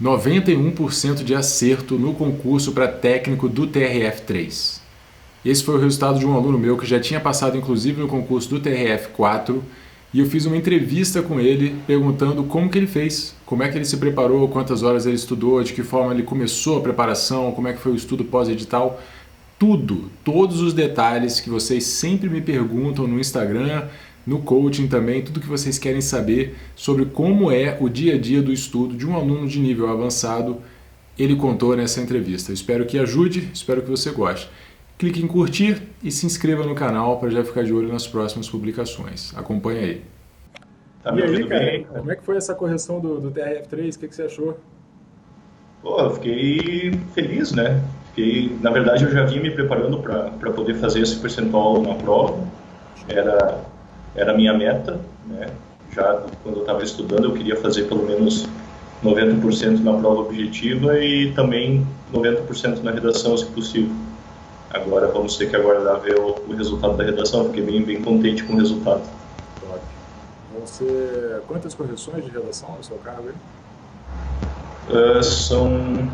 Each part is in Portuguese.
91% de acerto no concurso para técnico do TRF3. Esse foi o resultado de um aluno meu que já tinha passado inclusive no concurso do TRF4 e eu fiz uma entrevista com ele perguntando como que ele fez, como é que ele se preparou, quantas horas ele estudou, de que forma ele começou a preparação, como é que foi o estudo pós-edital, tudo, todos os detalhes que vocês sempre me perguntam no Instagram, no coaching também, tudo que vocês querem saber sobre como é o dia a dia do estudo de um aluno de nível avançado, ele contou nessa entrevista. Espero que ajude, espero que você goste. Clique em curtir e se inscreva no canal para já ficar de olho nas próximas publicações. Acompanhe aí. Tá E me aí, ouvindo cara, bem? como é que foi essa correção do TRF3? O que você achou? Pô, eu fiquei feliz, né? Na verdade, eu já vinha me preparando para poder fazer esse percentual na prova. Era, era a minha meta, né? Já quando eu estava estudando, eu queria fazer pelo menos 90% na prova objetiva e também 90% na redação, se possível. Agora vamos ter que aguardar ver o resultado da redação. Fiquei bem contente com o resultado. Top. Você, quantas correções de redação no seu cargo aí? São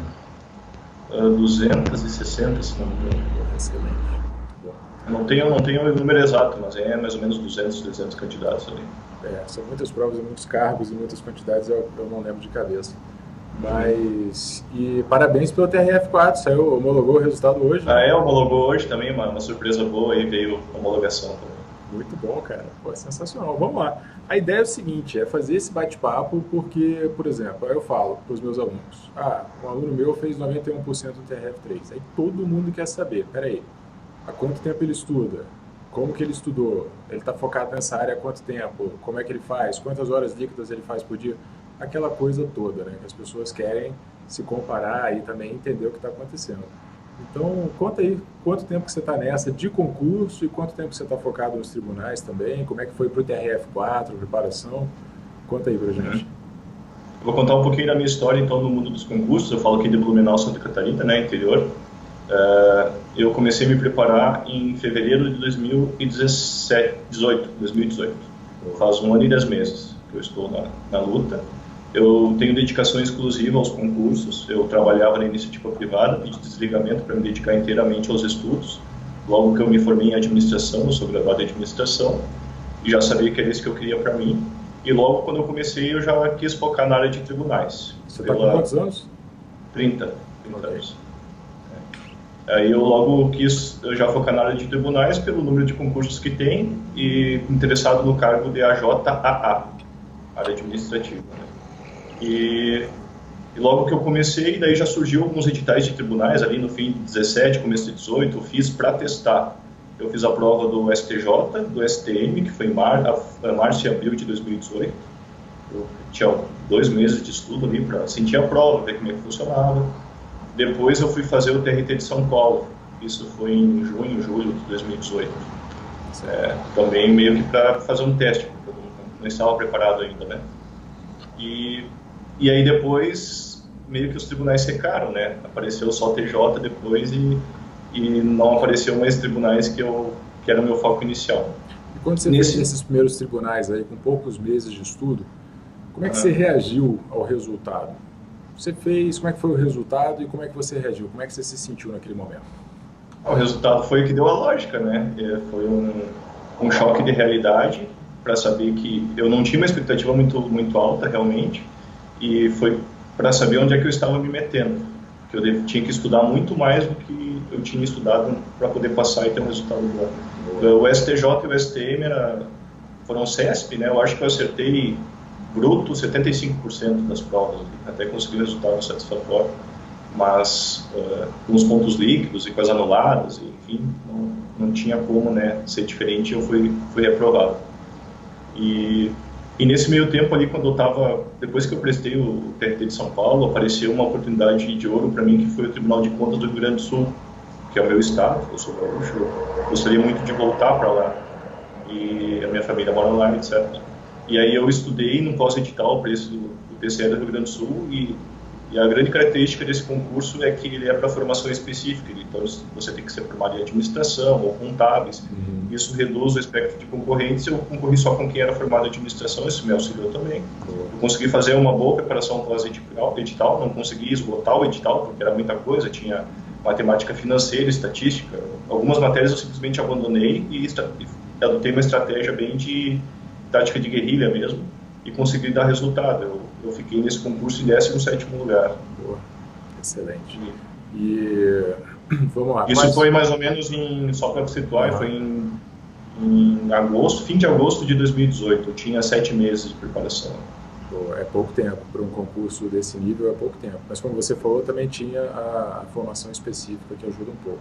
260, se não me engano. Excelente. Bom. Eu não tenho o número exato, mas é mais ou menos 200, 300 candidatos ali. São muitas provas e muitos cargos e muitas quantidades, eu não lembro de cabeça. Mas, e parabéns pelo TRF4, saiu, homologou o resultado hoje, né? Homologou hoje também, uma surpresa boa, aí veio a homologação também. Muito bom, cara. Pô, sensacional. Vamos lá. A ideia é o seguinte, é fazer esse bate-papo porque, por exemplo, aí eu falo para os meus alunos, um aluno meu fez 91% no TRF3. Aí todo mundo quer saber, peraí, há quanto tempo ele estuda? Como que ele estudou? Ele está focado nessa área há quanto tempo? Como é que ele faz? Quantas horas líquidas ele faz por dia? Aquela coisa toda, né? Que as pessoas querem se comparar e também entender o que está acontecendo. Então, conta aí quanto tempo que você está nessa de concurso e quanto tempo você está focado nos tribunais também, como é que foi para o TRF4, a preparação. Conta aí pra gente. Eu vou contar um pouquinho da minha história, então, no mundo dos concursos. Eu falo aqui de Blumenau, Santa Catarina, né, interior. Eu comecei a me preparar em fevereiro de 2018. Faz 1 ano e 10 meses que eu estou na luta. Eu tenho dedicação exclusiva aos concursos. Eu trabalhava na iniciativa privada, pedi desligamento para me dedicar inteiramente aos estudos. Logo que eu me formei em administração, eu sou graduado em administração, e já sabia que era isso que eu queria para mim. E logo quando eu comecei, eu já quis focar na área de tribunais. Você está com quantos anos? 30 anos. Aí eu logo quis já focar na área de tribunais pelo número de concursos que tem e interessado no cargo de AJAA, área administrativa, né? E logo que eu comecei, daí já surgiu alguns editais de tribunais ali no fim de 17, começo de 18, eu fiz para testar. Eu fiz a prova do STJ, do STM, que foi em março e abril de 2018. Eu tinha 2 meses de estudo ali para sentir a prova, ver como é que funcionava. Depois eu fui fazer o TRT de São Paulo, isso foi em junho, julho de 2018. Também meio que para fazer um teste, porque eu não estava preparado ainda, né? E aí depois, meio que os tribunais secaram, né? Apareceu só o TJ depois e não apareceu mais tribunais que era o meu foco inicial. E quando você fez esses primeiros tribunais aí, com poucos meses de estudo, como é que você reagiu ao resultado? Você fez, como é que foi o resultado e como é que você reagiu? Como é que você se sentiu naquele momento? O resultado foi o que deu a lógica, né? Foi um choque de realidade para saber que eu não tinha uma expectativa muito alta, realmente, e foi para saber onde é que eu estava me metendo, que eu tinha que estudar muito mais do que eu tinha estudado para poder passar e ter um resultado bom. O STJ e o STM foram CESP, né? Eu acho que eu acertei bruto 75% das provas, até consegui um resultado satisfatório, mas com os pontos líquidos e com as anuladas, enfim, não tinha como, né, ser diferente, eu fui reprovado. E nesse meio tempo ali, depois que eu prestei o TRT de São Paulo, apareceu uma oportunidade de ouro para mim, que foi o Tribunal de Contas do Rio Grande do Sul, que é o meu estado, eu sou gaúcho, eu gostaria muito de voltar para lá, e a minha família mora lá, etc. E aí eu estudei no pós-edital para esse do TCE do Rio Grande do Sul, e E a grande característica desse concurso é que ele é para formação específica, então você tem que ser formado em administração ou contábeis. Isso reduz o espectro de concorrentes. Eu concorri só com quem era formado em administração, isso me auxiliou também. Eu consegui fazer uma boa preparação pós-edital, não consegui esgotar o edital, porque era muita coisa, tinha matemática financeira, estatística. Algumas matérias eu simplesmente abandonei e adotei uma estratégia bem de tática de guerrilha mesmo, e consegui dar resultado. Eu fiquei nesse concurso em 17º lugar. Boa, excelente. E vamos lá. Isso foi mais ou menos só para situar, foi em agosto, fim de agosto de 2018. Eu tinha 7 meses de preparação. É pouco tempo para um concurso desse nível, é pouco tempo. Mas como você falou, também tinha a formação específica que ajuda um pouco.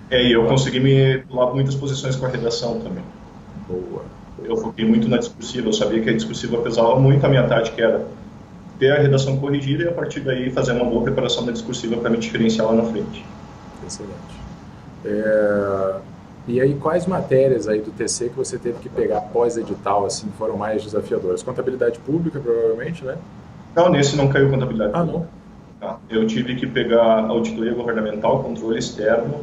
E eu consegui me pular muitas posições com a redação também. Boa. Eu foquei muito na discursiva, eu sabia que a discursiva pesava muito, a minha tática era ter a redação corrigida e a partir daí fazer uma boa preparação da discursiva para me diferenciar lá na frente. Excelente. E aí, quais matérias aí do TC que você teve que pegar pós-edital, assim, foram mais desafiadoras? Contabilidade pública, provavelmente, né? Não, nesse não caiu contabilidade pública. Não? Eu tive que pegar auditoria governamental, controle externo,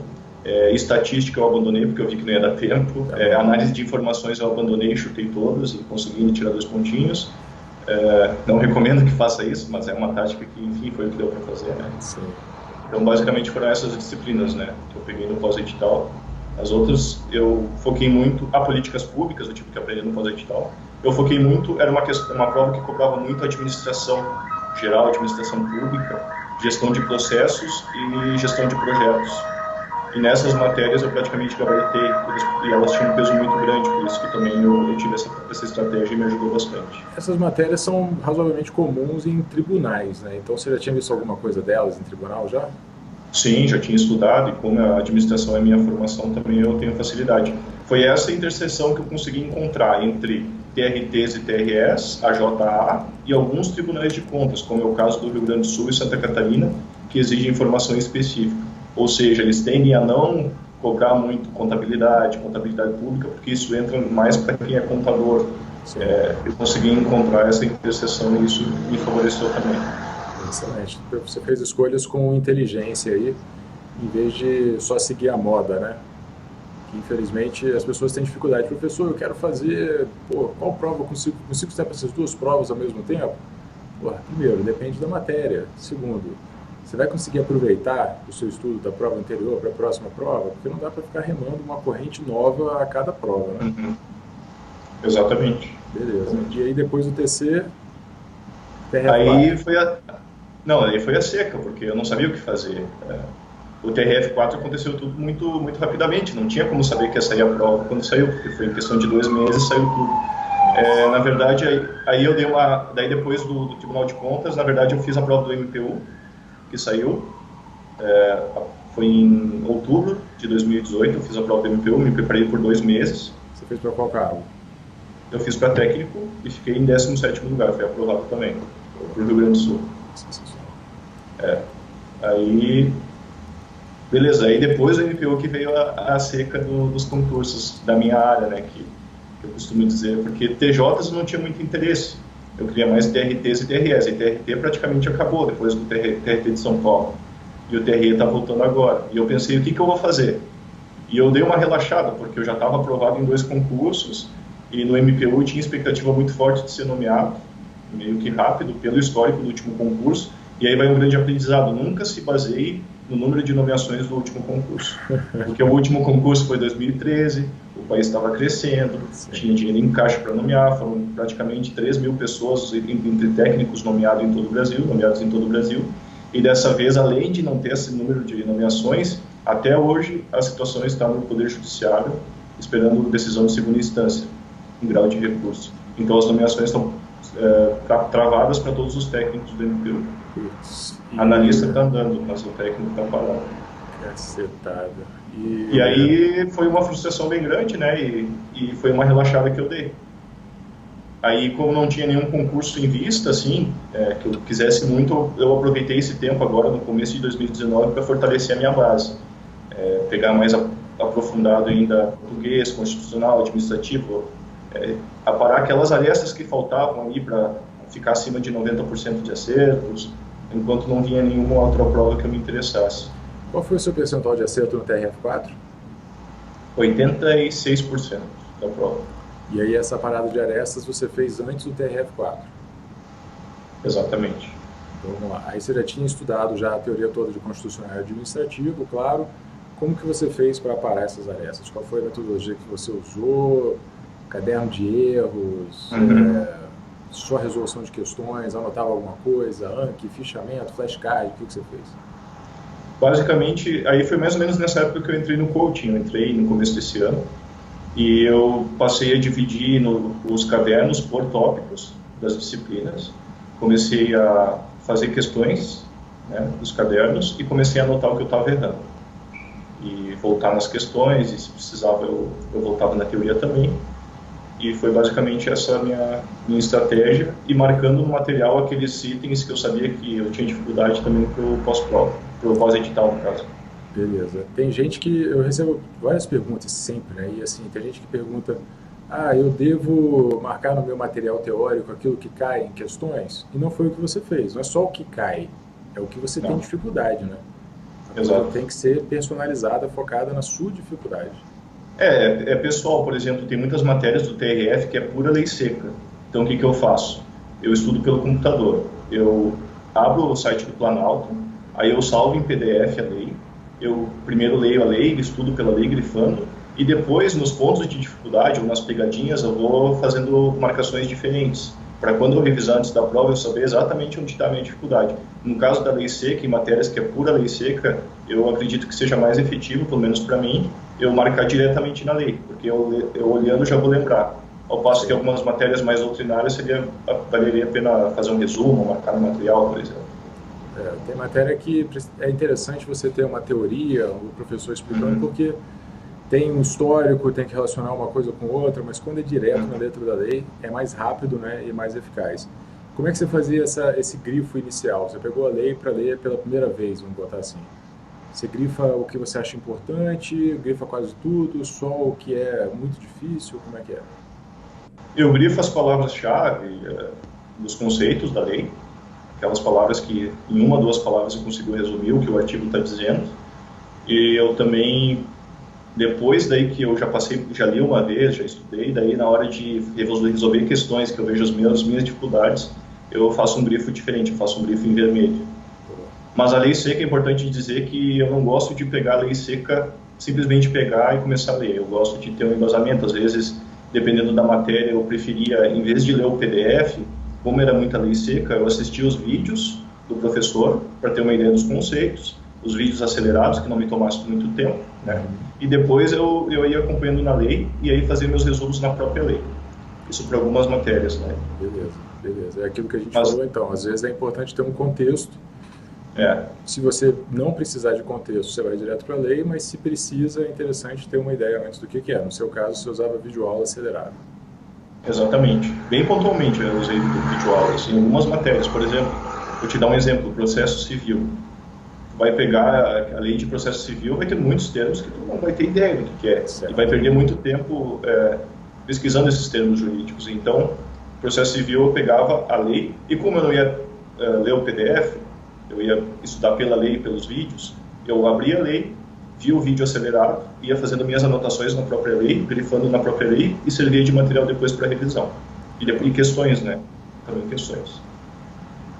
estatística eu abandonei porque eu vi que não ia dar tempo, análise de informações eu abandonei, chutei todas e consegui tirar 2 pontinhos. Não recomendo que faça isso, mas é uma tática que, enfim, foi o que deu para fazer, né? Sim. Então, basicamente, foram essas disciplinas, né, que eu peguei no pós-edital. As outras, eu foquei muito a políticas públicas, eu tive que aprender no pós-edital. Eu foquei muito, era uma prova que cobrava muito administração geral, administração pública, gestão de processos e gestão de projetos. E nessas matérias eu praticamente gabaritei, e elas tinham um peso muito grande, por isso que também eu tive essa estratégia e me ajudou bastante. Essas matérias são razoavelmente comuns em tribunais, né? Então você já tinha visto alguma coisa delas em tribunal já? Sim, já tinha estudado, e como a administração é minha formação, também eu tenho facilidade. Foi essa interseção que eu consegui encontrar entre TRTs e TRS, a JA e alguns tribunais de contas, como é o caso do Rio Grande do Sul e Santa Catarina, que exigem informação específica. Ou seja, eles tendem a não cobrar muito contabilidade pública, porque isso entra mais para quem é contador. Eu consegui encontrar essa interseção e isso me favoreceu também. Excelente. Você fez escolhas com inteligência aí, em vez de só seguir a moda, né? Que, infelizmente, as pessoas têm dificuldade. Professor, eu quero fazer... qual prova eu consigo estar para essas 2 provas ao mesmo tempo? Primeiro, depende da matéria. Segundo, você vai conseguir aproveitar o seu estudo da prova anterior para a próxima prova? Porque não dá para ficar remando uma corrente nova a cada prova, né? Uhum. Exatamente. Beleza. E aí, depois do TC... Aí foi a seca, porque eu não sabia o que fazer. O TRF4 aconteceu tudo muito, muito rapidamente, não tinha como saber que ia sair a prova quando saiu, porque foi em questão de 2 meses saiu tudo. Na verdade, aí eu dei daí depois do Tribunal de Contas, na verdade eu fiz a prova do MPU, que saiu, foi em outubro de 2018, eu fiz a prova do MPU, me preparei por 2 meses. Você fez para qual cargo? Eu fiz para técnico e fiquei em 17º lugar, foi aprovado também, para o Rio Grande do Sul. Aí, beleza, aí depois do MPU que veio a seca dos concursos da minha área, né, que eu costumo dizer, porque TJs eu não tinha muito interesse, eu queria mais TRTs e TRS, e TRT praticamente acabou depois do TRT de São Paulo, e o TRE está voltando agora, e eu pensei, o que eu vou fazer? E eu dei uma relaxada, porque eu já estava aprovado em 2 concursos, e no MPU eu tinha expectativa muito forte de ser nomeado, meio que rápido, pelo histórico do último concurso, e aí vai um grande aprendizado, nunca se baseie no número de nomeações do último concurso, porque o último concurso foi 2013, o país estava crescendo, tinha dinheiro em caixa para nomear, foram praticamente 3.000 pessoas entre técnicos nomeados em todo o Brasil, e dessa vez, além de não ter esse número de nomeações, até hoje a situação está no Poder Judiciário, esperando decisão de segunda instância, em grau de recurso. Então as nomeações estão travadas para todos os técnicos do MPU. A analista está andando, mas o técnico está parado. Cacetada. E aí foi uma frustração bem grande, né? E foi uma relaxada que eu dei. Aí, como não tinha nenhum concurso em vista, assim, que eu quisesse muito, eu aproveitei esse tempo agora, no começo de 2019, para fortalecer a minha base. Pegar mais aprofundado ainda português, constitucional, administrativo, aparar aquelas arestas que faltavam aí para ficar acima de 90% de acertos, enquanto não vinha nenhuma outra prova que eu me interessasse. Qual foi o seu percentual de acerto no TRF4? 86% da prova. E aí essa parada de arestas você fez antes do TRF4? Exatamente. Então, vamos lá. Aí você já tinha estudado já a teoria toda de constitucional e administrativo, claro. Como que você fez para parar essas arestas? Qual foi a metodologia que você usou? Caderno de erros? Só resolução de questões? Anotava alguma coisa? Anki, fichamento, flashcard? O que você fez? Basicamente, aí foi mais ou menos nessa época que eu entrei no coaching. Eu entrei no começo desse ano e eu passei a dividir os cadernos por tópicos das disciplinas. Comecei a fazer questões, né, dos cadernos e comecei a anotar o que eu estava errando. E voltar nas questões, e se precisava eu voltava na teoria também. E foi basicamente essa minha estratégia, e marcando no material aqueles itens que eu sabia que eu tinha dificuldade também para o pós-prova, para o pós-edital, no caso. Beleza. Tem gente que, eu recebo várias perguntas sempre, né? E assim, tem gente que pergunta, eu devo marcar no meu material teórico aquilo que cai em questões? E não foi o que você fez, não é só o que cai, é o que você tem dificuldade, né? A coisa tem que ser personalizada, focada na sua dificuldade. É pessoal, por exemplo, tem muitas matérias do TRF que é pura lei seca. Então, o que eu faço? Eu estudo pelo computador. Eu abro o site do Planalto, aí eu salvo em PDF a lei, eu primeiro leio a lei, estudo pela lei grifando, e depois, nos pontos de dificuldade ou nas pegadinhas, eu vou fazendo marcações diferentes, para quando eu revisar antes da prova, eu saber exatamente onde está a minha dificuldade. No caso da lei seca, em matérias que é pura lei seca, eu acredito que seja mais efetivo, pelo menos para mim, eu marcar diretamente na lei, porque eu olhando já vou lembrar. Ao passo que algumas matérias mais doutrinárias valeria a pena fazer um resumo, marcar no material, por exemplo. Tem matéria que é interessante você ter uma teoria, o professor explicando, porque tem um histórico, tem que relacionar uma coisa com outra, mas quando é direto na letra da lei, é mais rápido, né, e mais eficaz. Como é que você fazia esse grifo inicial? Você pegou a lei para ler pela primeira vez, vamos botar assim. Você grifa o que você acha importante, grifa quase tudo, só o que é muito difícil, como é que é? Eu grifo as palavras-chave dos conceitos da lei, aquelas palavras que em uma ou duas palavras eu consigo resumir o que o artigo está dizendo. E eu também, depois daí que eu já li uma vez, já estudei, daí na hora de resolver questões que eu vejo as minhas dificuldades, eu faço um grifo diferente, eu faço um grifo em vermelho. Mas a lei seca é importante dizer que eu não gosto de pegar a lei seca, simplesmente pegar e começar a ler. Eu gosto de ter um embasamento. Às vezes, dependendo da matéria, eu preferia, em vez de ler o PDF, como era muita lei seca, eu assistia os vídeos do professor para ter uma ideia dos conceitos, os vídeos acelerados, que não me tomassem muito tempo, né? E depois eu ia acompanhando na lei e aí fazia meus resumos na própria lei. Isso para algumas matérias, né? Beleza. É aquilo que a gente falou, então. Às vezes é importante ter um contexto. Se você não precisar de contexto, você vai direto para a lei, mas se precisa, é interessante ter uma ideia antes do que é. No seu caso, você usava videoaula acelerada. Exatamente. Bem pontualmente eu usei videoaula. Assim, em algumas matérias, por exemplo, vou te dar um exemplo, processo civil. Vai pegar a lei de processo civil, vai ter muitos termos que tu não vai ter ideia do que é. Certo. E vai perder muito tempo pesquisando esses termos jurídicos. Então, processo civil eu pegava a lei, e como eu não ia ler o PDF, eu ia estudar pela lei e pelos vídeos, eu abria a lei, via o vídeo acelerado, ia fazendo minhas anotações na própria lei, grifando na própria lei e servia de material depois para revisão. E questões, né? Também questões.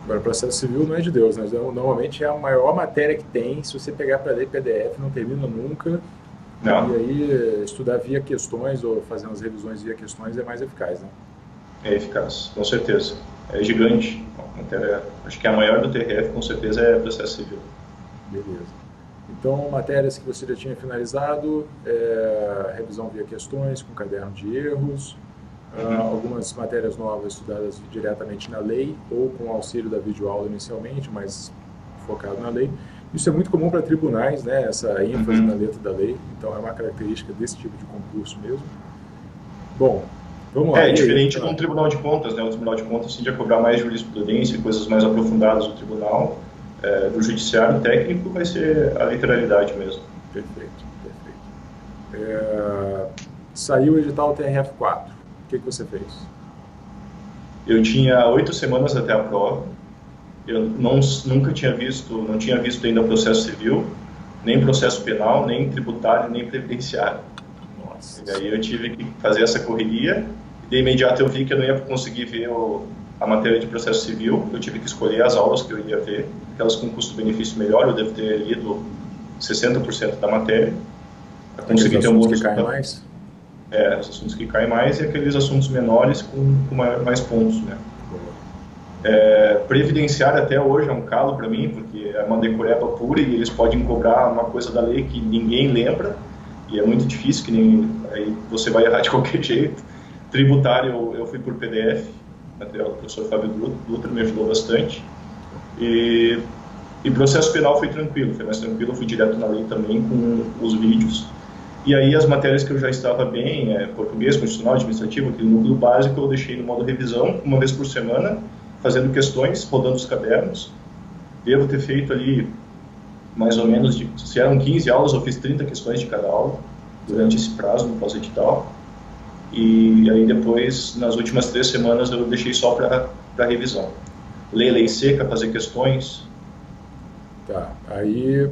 Agora, o processo civil não é de Deus, né? Normalmente é a maior matéria que tem. Se você pegar para ler PDF, não termina nunca. Não. E aí, estudar via questões ou fazer umas revisões via questões é mais eficaz, né? É eficaz, com certeza. É gigante. Acho que a maior do TRF, com certeza, é processo civil. Beleza. Então, matérias que você já tinha finalizado, revisão via questões, com caderno de erros, algumas matérias novas estudadas diretamente na lei, ou com auxílio da videoaula inicialmente, mas focado na lei. Isso é muito comum para tribunais, né? Essa ênfase na letra da lei, então é uma característica desse tipo de concurso mesmo. Bom, vamos lá. É diferente de um tribunal de contas, né? O tribunal de contas tende a cobrar mais jurisprudência, coisas mais aprofundadas do tribunal. Do judiciário técnico vai ser a literalidade mesmo. Perfeito. Saiu o edital TRF4. O que você fez? Eu tinha 8 semanas até a prova Eu nunca tinha visto, não tinha visto ainda processo civil, nem processo penal, nem tributário, nem previdenciário. Nossa. E aí eu tive que fazer essa correria, e de imediato eu vi que eu não ia conseguir ver a matéria de processo civil, eu tive que escolher as aulas que eu ia ver, aquelas com custo-benefício melhor, eu devo ter lido 60% da matéria, para conseguir ter um bom resultado. Que caem mais? Os assuntos que caem mais e aqueles assuntos menores com mais pontos, né? Previdenciário até hoje é um calo para mim, porque é uma decoreba pura e eles podem cobrar uma coisa da lei que ninguém lembra, e é muito difícil, que nem aí você vai errar de qualquer jeito. Tributário eu fui por PDF, o professor Fábio Dutra me ajudou bastante, e processo penal foi mais tranquilo, eu fui direto na lei também com os vídeos. E aí as matérias que eu já estava bem, português, constitucional, administrativo, aquele núcleo básico, eu deixei no modo revisão, uma vez por semana, fazendo questões, rodando os cadernos. Devo ter feito ali, mais ou menos, se eram 15 aulas, eu fiz 30 questões de cada aula, durante esse prazo, no pós-edital. E aí depois, nas últimas 3 semanas, eu deixei só para revisão. Ler lei seca, fazer questões. Tá, aí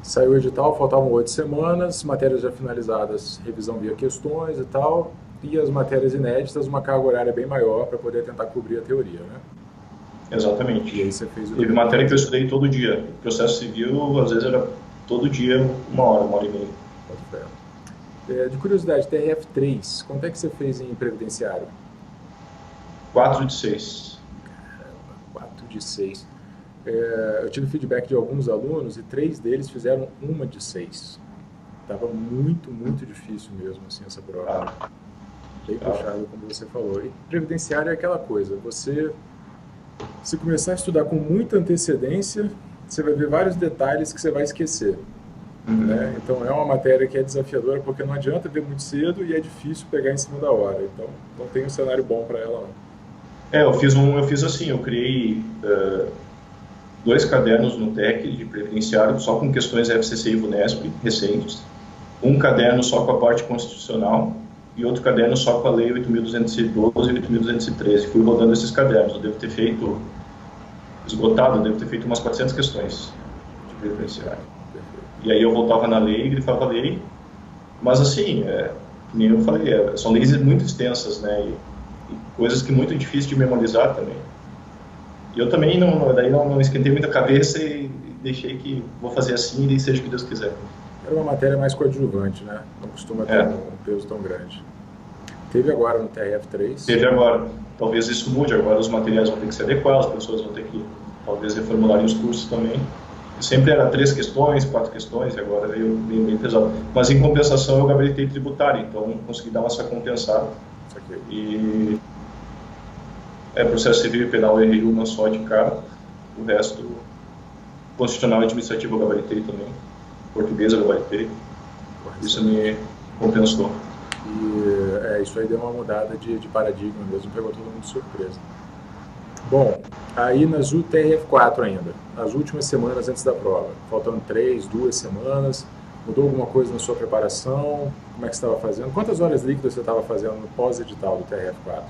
saiu o edital, faltavam 8 semanas, matérias já finalizadas, revisão via questões e tal, e as matérias inéditas, uma carga horária bem maior para poder tentar cobrir a teoria, né? Exatamente. E aí você fez Teve matéria que eu estudei todo dia. Processo civil, às vezes, era todo dia, uma hora e meia. De curiosidade, TRF3, quanto é que você fez em previdenciário? 4 de 6. 4 de 6. Eu tive feedback de alguns alunos e 3 deles fizeram 1 de 6. Estava muito, muito difícil mesmo, assim, essa prova. Bem puxado, como você falou. E previdenciário é aquela coisa, se começar a estudar com muita antecedência, você vai ver vários detalhes que você vai esquecer. Né? Então é uma matéria que é desafiadora porque não adianta ver muito cedo e é difícil pegar em cima da hora. Então não tem um cenário bom para ela, não. Eu fiz assim, eu criei 2 cadernos no TEC de previdenciário, só com questões FCC e VUNESP recentes, um caderno só com a parte constitucional e outro caderno só com a lei 8.212 e 8.213. Fui rodando esses cadernos, eu devo ter feito umas 400 questões de previdenciário. E aí eu voltava na lei e grifava a lei, mas assim, nem eu falei, são leis muito extensas, né, e coisas que é muito difícil de memorizar também. E eu também não esquentei muita cabeça e deixei que vou fazer assim e seja o que Deus quiser. Era uma matéria mais coadjuvante, né? Não costuma ter um peso tão grande. Teve agora no TRF3? Teve agora. Talvez isso mude, agora os materiais vão ter que se adequar, as pessoas vão ter que, talvez, reformularem os cursos também. Sempre era 3 questões, 4 questões, e agora veio bem pesado. Mas em compensação eu gabaritei tributário, então consegui dar uma compensada. E processo civil e penal eu errei uma só de cara, o resto, constitucional e administrativo eu gabaritei também, português eu gabaritei, isso me compensou. E isso aí deu uma mudada de paradigma mesmo, pegou todo mundo de surpresa. Bom, aí nas TRF4 ainda, as últimas semanas antes da prova, faltando 2 semanas, mudou alguma coisa na sua preparação? Como é que você estava fazendo? Quantas horas líquidas você estava fazendo no pós-edital do TRF4?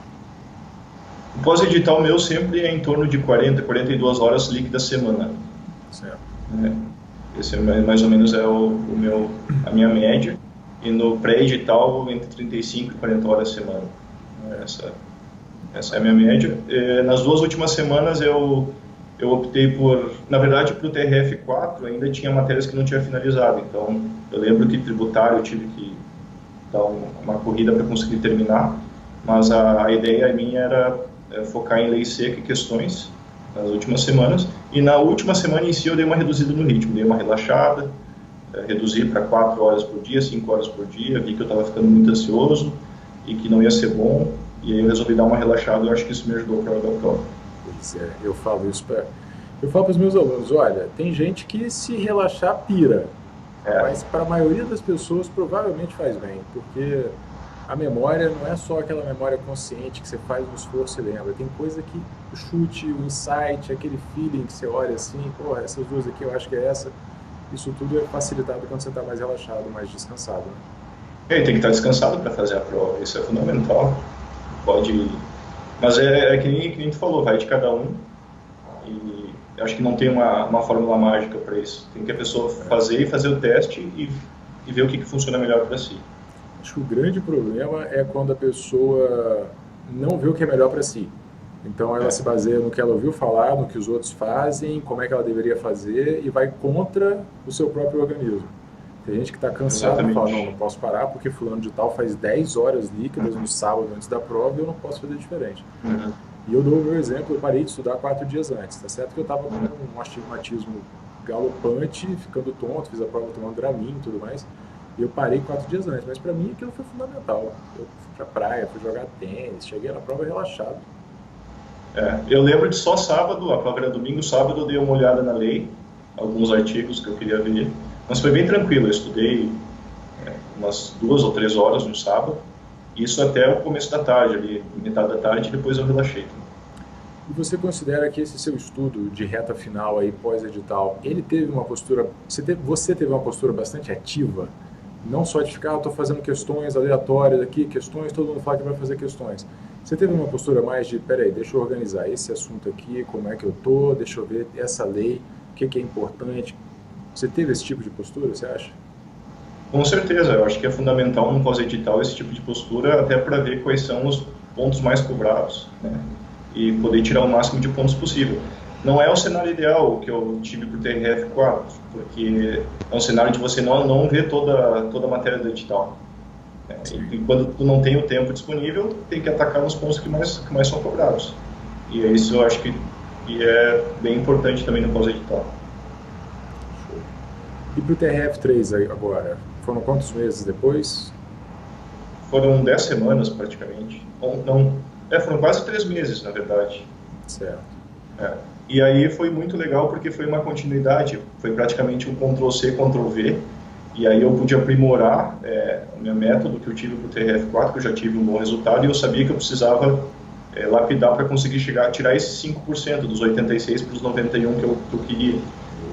O pós-edital meu sempre é em torno de 40, 42 horas líquidas semana. Certo. Esse mais ou menos é a minha média. E no pré-edital, entre 35 e 40 horas semana. Essa é a minha média. Nas 2 últimas semanas eu optei por... Na verdade, para o TRF4 ainda tinha matérias que não tinha finalizado. Então, eu lembro que tributário eu tive que dar uma corrida para conseguir terminar. Mas a ideia minha era focar em lei seca e questões nas últimas semanas. E na última semana em si eu dei uma reduzida no ritmo, dei uma relaxada, reduzi para 4 horas por dia, 5 horas por dia, vi que eu estava ficando muito ansioso e que não ia ser bom, e aí eu resolvi dar uma relaxada e eu acho que isso me ajudou para a prova. Pois é, eu falo para os meus alunos, olha, tem gente que se relaxar pira, mas para a maioria das pessoas provavelmente faz bem, porque a memória não é só aquela memória consciente que você faz um esforço e lembra. Tem coisa que o chute, o insight, aquele feeling que você olha assim, porra, essas 2 aqui eu acho que é essa. Isso tudo é facilitado quando você está mais relaxado, mais descansado. Né? Tem que estar descansado para fazer a prova, isso é fundamental. Mas é que nem tu falou, vai de cada um. E Eu acho que não tem uma fórmula mágica para isso. Tem que a pessoa fazer o teste e ver o que funciona melhor para si. Acho que o grande problema é quando a pessoa não vê o que é melhor para si. Então ela se baseia no que ela ouviu falar, no que os outros fazem, como é que ela deveria fazer e vai contra o seu próprio organismo. Tem gente que está cansado e fala, não posso parar porque fulano de tal faz 10 horas líquidas no sábado antes da prova e eu não posso fazer diferente. E eu dou o meu exemplo, eu parei de estudar 4 dias antes. Tá certo que eu estava com um astigmatismo galopante, ficando tonto, fiz a prova tomando Dramin e tudo mais. E eu parei 4 dias antes, mas para mim aquilo foi fundamental. Eu fui pra praia, fui jogar tênis, cheguei na prova relaxado. Eu lembro de só sábado, a prova era domingo, sábado eu dei uma olhada na lei, alguns artigos que eu queria ver, mas foi bem tranquilo, eu estudei umas 2 ou 3 horas no sábado, isso até o começo da tarde, ali, metade da tarde, e depois eu relaxei. E você considera que esse seu estudo de reta final aí, pós-edital, ele teve uma postura, você teve uma postura bastante ativa? Não só de ficar, estou fazendo questões aleatórias aqui, questões, todo mundo fala que vai fazer questões. Você teve uma postura mais de, peraí, deixa eu organizar esse assunto aqui, como é que eu tô, deixa eu ver essa lei, o que é importante. Você teve esse tipo de postura, você acha? Com certeza, eu acho que é fundamental no pós-edital esse tipo de postura, até para ver quais são os pontos mais cobrados, né? E poder tirar o máximo de pontos possível. Não é o cenário ideal que eu tive para o TRF4, porque é um cenário de você não ver toda a matéria do edital. E quando tu não tem o tempo disponível, tem que atacar nos pontos que mais são cobrados. E isso eu acho que é bem importante também no pós-edital. E para o TRF3 agora, foram quantos meses depois? Foram 10 semanas praticamente. Foram quase 3 meses, na verdade. Certo. E aí foi muito legal porque foi uma continuidade, foi praticamente um Ctrl+C, Ctrl+V, e aí eu pude aprimorar o meu método que eu tive para o TRF4, que eu já tive um bom resultado, e eu sabia que eu precisava lapidar para conseguir tirar esses 5% dos 86 para os 91 que eu queria.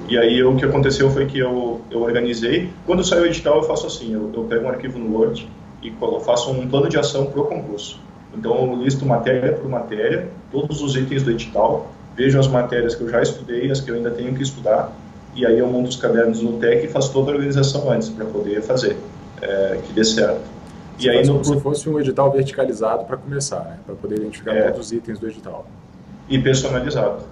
E aí o que aconteceu foi que eu organizei, quando sai o edital eu faço assim, eu pego um arquivo no Word e faço um plano de ação para o concurso. Então eu listo matéria por matéria, todos os itens do edital, vejo as matérias que eu já estudei, as que eu ainda tenho que estudar, e aí eu monto os cadernos no TEC e faço toda a organização antes para poder fazer, que dê certo. E aí como se fosse um edital verticalizado para começar, né? Para poder identificar todos os itens do edital. E personalizado.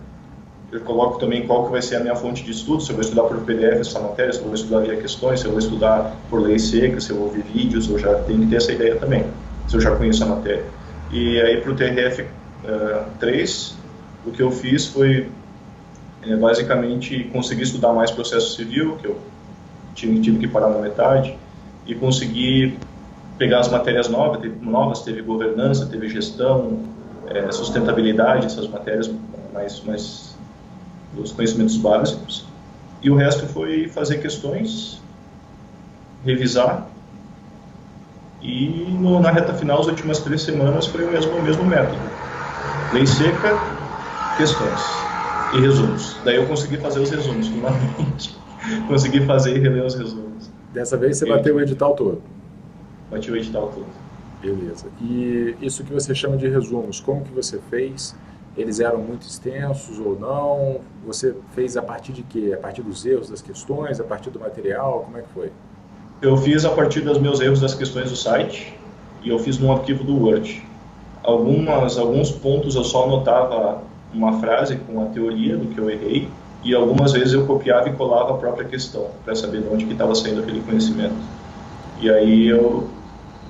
Eu coloco também qual que vai ser a minha fonte de estudo, se eu vou estudar por PDF essa matéria, se eu vou estudar via questões, se eu vou estudar por lei seca, se eu vou ouvir vídeos, eu já tenho que ter essa ideia também, se eu já conheço a matéria. E aí para o TRF3, o que eu fiz foi basicamente conseguir estudar mais processo civil, que eu tive que parar na metade, e conseguir pegar as matérias novas, teve governança, teve gestão, sustentabilidade, essas matérias mais dos conhecimentos básicos, e o resto foi fazer questões, revisar, e na reta final, as últimas 3 semanas, foi o mesmo método. Lei seca, questões e resumos. Daí eu consegui fazer os resumos, finalmente. Consegui fazer e reler os resumos. Dessa vez você bateu o edital todo? Bati o edital todo. Beleza. E isso que você chama de resumos, como que você fez? Eles eram muito extensos ou não? Você fez a partir de quê? A partir dos erros das questões? A partir do material? Como é que foi? Eu fiz a partir dos meus erros das questões do site e eu fiz num arquivo do Word. Alguns pontos eu só anotava uma frase com a teoria do que eu errei e algumas vezes eu copiava e colava a própria questão para saber de onde que estava saindo aquele conhecimento. E aí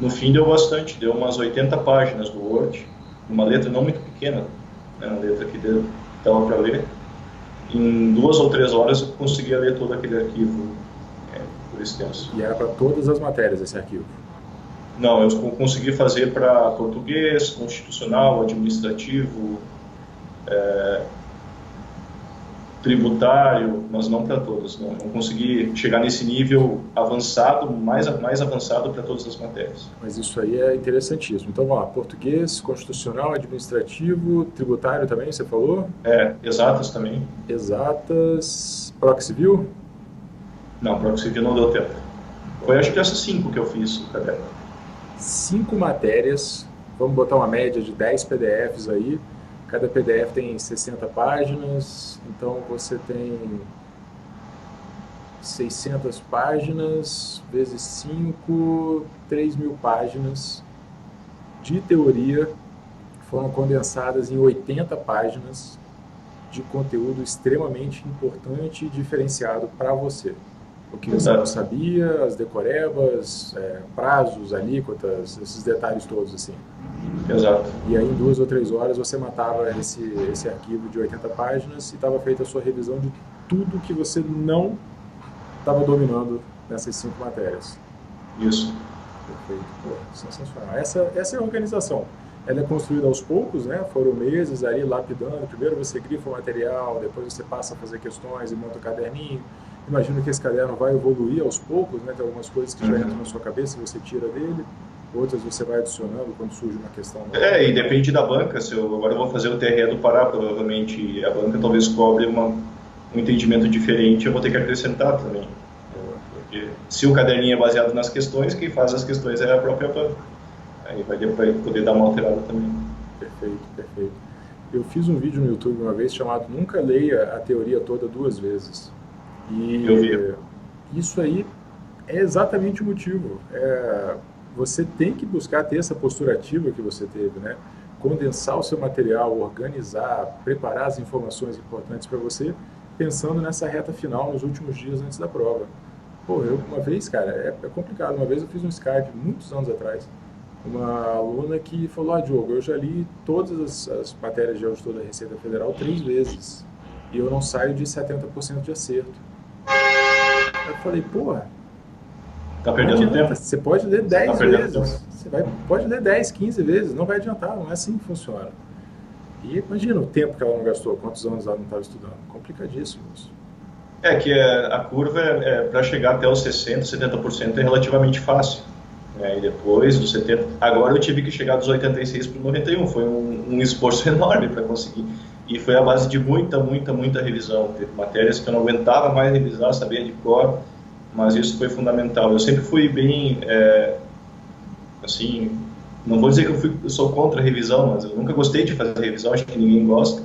no fim deu bastante, deu umas 80 páginas do Word, uma letra não muito pequena, né, uma letra que dava para ler. Em 2 ou 3 horas eu conseguia ler todo aquele arquivo por extenso. E era para todas as matérias esse arquivo? Não, eu consegui fazer para português, constitucional, administrativo, tributário, mas não para todas. Não consegui chegar nesse nível avançado, mais avançado para todas as matérias. Mas isso aí é interessantíssimo. Então, vamos lá, português, constitucional, administrativo, tributário também, você falou? Exatas também. Exatas, Proc Civil? Não, Proc Civil não deu tempo. Foi acho que essas 5 que eu fiz no caderno. 5 matérias, vamos botar uma média de 10 PDFs aí, Cada PDF tem 60 páginas, então você tem 600 páginas vezes 5, 3.000 páginas de teoria que foram condensadas em 80 páginas de conteúdo extremamente importante e diferenciado para você. O que você não sabia, as decorebas, prazos, alíquotas, esses detalhes todos assim. Exato. E aí em 2 ou 3 horas você matava esse arquivo de 80 páginas e estava feita a sua revisão de tudo que você não estava dominando nessas 5 matérias. Isso. Perfeito. Pô, sensacional. Essa é a organização. Ela é construída aos poucos, né? Foram meses ali lapidando. Primeiro você grifa o material, depois você passa a fazer questões e monta o caderninho. Imagino que esse caderno vai evoluir aos poucos, né? Tem algumas coisas que já entram na sua cabeça e você tira dele. Outras você vai adicionando quando surge uma questão nova. E depende da banca. Agora eu vou fazer o TRE do Pará, provavelmente a banca talvez cobre um entendimento diferente, eu vou ter que acrescentar também. Porque se o caderninho é baseado nas questões, quem faz as questões é a própria banca. Aí vai poder dar uma alterada também. Perfeito, perfeito. Eu fiz um vídeo no YouTube uma vez chamado Nunca Leia a Teoria Toda 2 vezes. E eu vi. Isso aí é exatamente o motivo. Você tem que buscar ter essa postura ativa que você teve, né? Condensar o seu material, organizar, preparar as informações importantes para você, pensando nessa reta final, nos últimos dias antes da prova. Pô, uma vez, cara, é complicado. Uma vez eu fiz um Skype, muitos anos atrás, uma aluna que falou, Diogo, eu já li todas as matérias de auditor da Receita Federal 3 vezes e eu não saio de 70% de acerto. Eu falei, porra, tá perdendo tempo. Você pode ler 10 vezes, pode ler 10, 15 vezes, não vai adiantar, não é assim que funciona. E imagina o tempo que ela não gastou, quantos anos ela não estava estudando, complicadíssimo isso. Que a curva para chegar até os 60%, 70% é relativamente fácil. E depois dos 70%, agora eu tive que chegar dos 86% para o 91%, foi um esforço enorme para conseguir. E foi a base de muita revisão. Teve matérias que eu não aguentava mais revisar, sabia de cor, mas isso foi fundamental. Eu sempre fui bem, assim, não vou dizer que eu sou contra a revisão, mas eu nunca gostei de fazer revisão, acho que ninguém gosta.